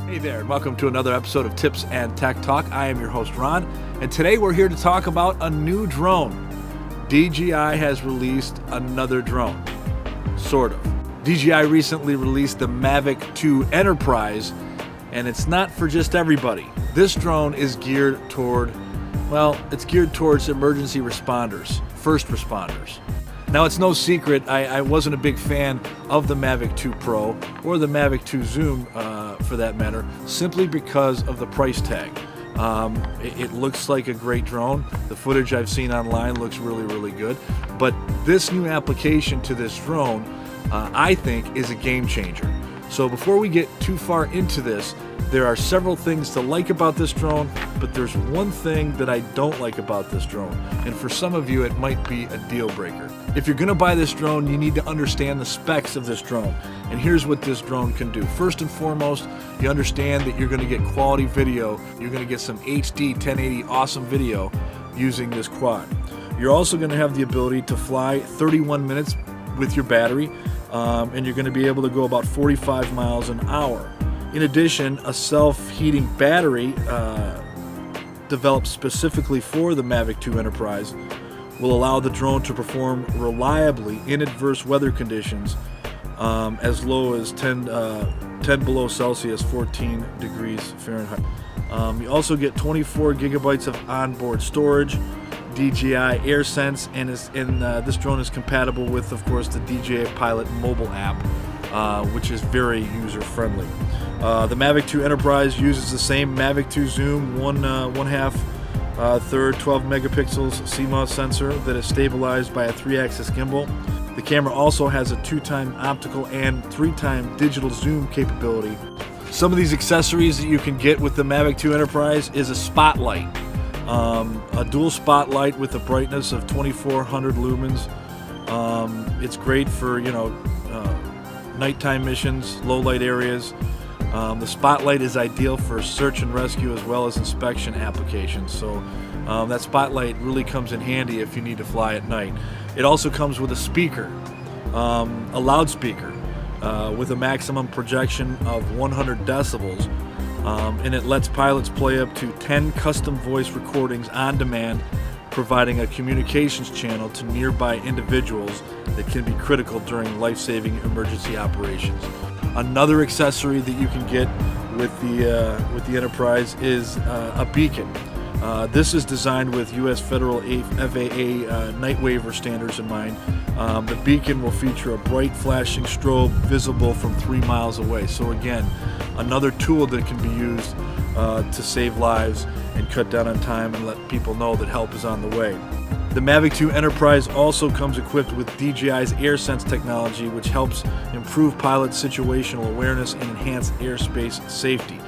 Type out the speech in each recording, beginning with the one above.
Hey there, and welcome to another episode of Tips and Tech Talk. I am your host, Ron, and today we're here to talk about a new drone. DJI has released another drone, sort of. DJI recently released the Mavic 2 Enterprise, and it's not for just everybody. This drone is geared towards emergency responders, first responders. Now, it's no secret, I wasn't a big fan of the Mavic 2 Pro or the Mavic 2 Zoom for that matter, simply because of the price tag. It looks like a great drone. The footage I've seen online looks really, really good. But this new application to this drone, I think, is a game changer. So before we get too far into this, there are several things to like about this drone, but there's one thing that I don't like about this drone, and for some of you it might be a deal breaker. If you're going to buy this drone, you need to understand the specs of this drone, and here's what this drone can do. First and foremost, you understand that you're going to get quality video. You're going to get some HD 1080 awesome video using this quad. You're also going to have the ability to fly 31 minutes with your battery, and you're going to be able to go about 45 miles an hour. In addition, a self-heating battery developed specifically for the Mavic 2 Enterprise will allow the drone to perform reliably in adverse weather conditions as low as 10 below Celsius, 14 degrees Fahrenheit. You also get 24 gigabytes of onboard storage, DJI AirSense, and this drone is compatible with, of course, the DJI Pilot mobile app, which is very user-friendly. The Mavic 2 Enterprise uses the same Mavic 2 Zoom 1/2 12 megapixels CMOS sensor that is stabilized by a 3-axis gimbal. The camera also has a 2-time optical and 3-time digital zoom capability. Some of these accessories that you can get with the Mavic 2 Enterprise is a spotlight, a dual spotlight with a brightness of 2400 lumens. It's great for nighttime missions, low light areas. The spotlight is ideal for search and rescue as well as inspection applications. So that spotlight really comes in handy if you need to fly at night. It also comes with a speaker, a loudspeaker with a maximum projection of 100 decibels. And it lets pilots play up to 10 custom voice recordings on demand, providing a communications channel to nearby individuals that can be critical during life-saving emergency operations. Another accessory that you can get with the Enterprise is a beacon. This is designed with U.S. federal FAA night waiver standards in mind. The beacon will feature a bright flashing strobe visible from 3 miles away. So again, another tool that can be used to save lives and cut down on time and let people know that help is on the way. The Mavic 2 Enterprise also comes equipped with DJI's AirSense technology, which helps improve pilot situational awareness and enhance airspace safety.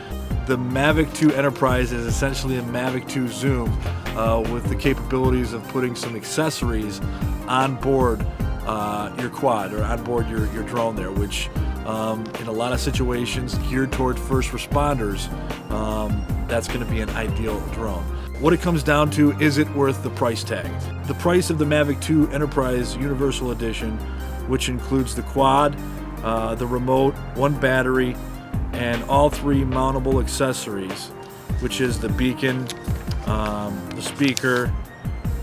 The Mavic 2 Enterprise is essentially a Mavic 2 Zoom with the capabilities of putting some accessories on board your quad or on board your drone there, which in a lot of situations geared toward first responders, that's going to be an ideal drone. What it comes down to, is it worth the price tag? The price of the Mavic 2 Enterprise Universal Edition, which includes the quad, the remote, 1 battery, and all 3 mountable accessories, which is the beacon, the speaker,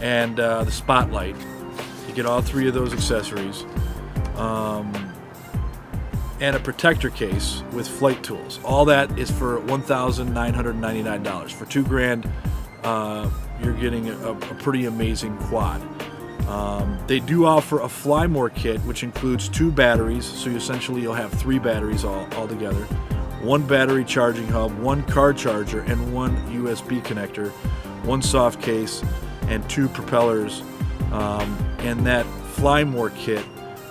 and the spotlight. You get all 3 of those accessories. And a protector case with flight tools. All that is for $1,999. For $2,000, you're getting a pretty amazing quad. They do offer a Fly More kit, which includes 2 batteries, so you'll have 3 batteries all together. 1 battery charging hub, 1 car charger, and 1 USB connector, 1 soft case, and 2 propellers. And that Fly More kit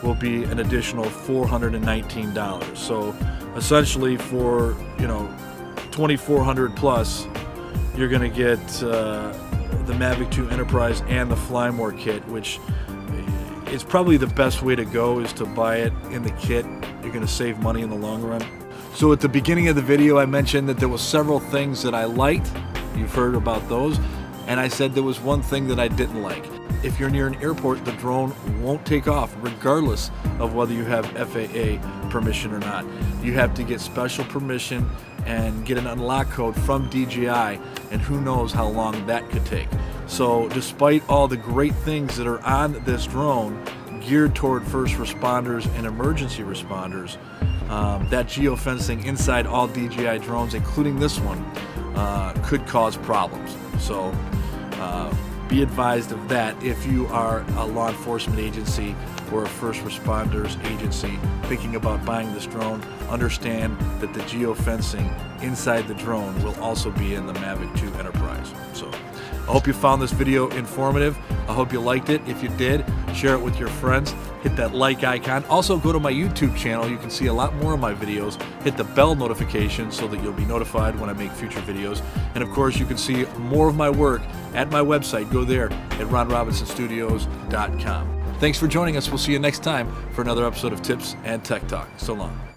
will be an additional $419. So essentially for $2,400 plus, you're going to get the Mavic 2 Enterprise and the Fly More kit, which is probably the best way to go, is to buy it in the kit. You're going to save money in the long run. So at the beginning of the video, I mentioned that there were several things that I liked. You've heard about those. And I said there was one thing that I didn't like. If you're near an airport, the drone won't take off regardless of whether you have FAA permission or not. You have to get special permission and get an unlock code from DJI, and who knows how long that could take. So despite all the great things that are on this drone geared toward first responders and emergency responders, that geofencing inside all DJI drones, including this one, could cause problems. So be advised of that if you are a law enforcement agency or a first responders agency thinking about buying this drone. Understand that the geofencing inside the drone will also be in the Mavic 2 Enterprise. So I hope you found this video informative. I hope you liked it. If you did, share it with your friends. Hit that like icon. Also, go to my YouTube channel. You can see a lot more of my videos. Hit the bell notification so that you'll be notified when I make future videos. And of course, you can see more of my work at my website. Go there at ronrobinsonstudios.com. Thanks for joining us. We'll see you next time for another episode of Tips and Tech Talk. So long.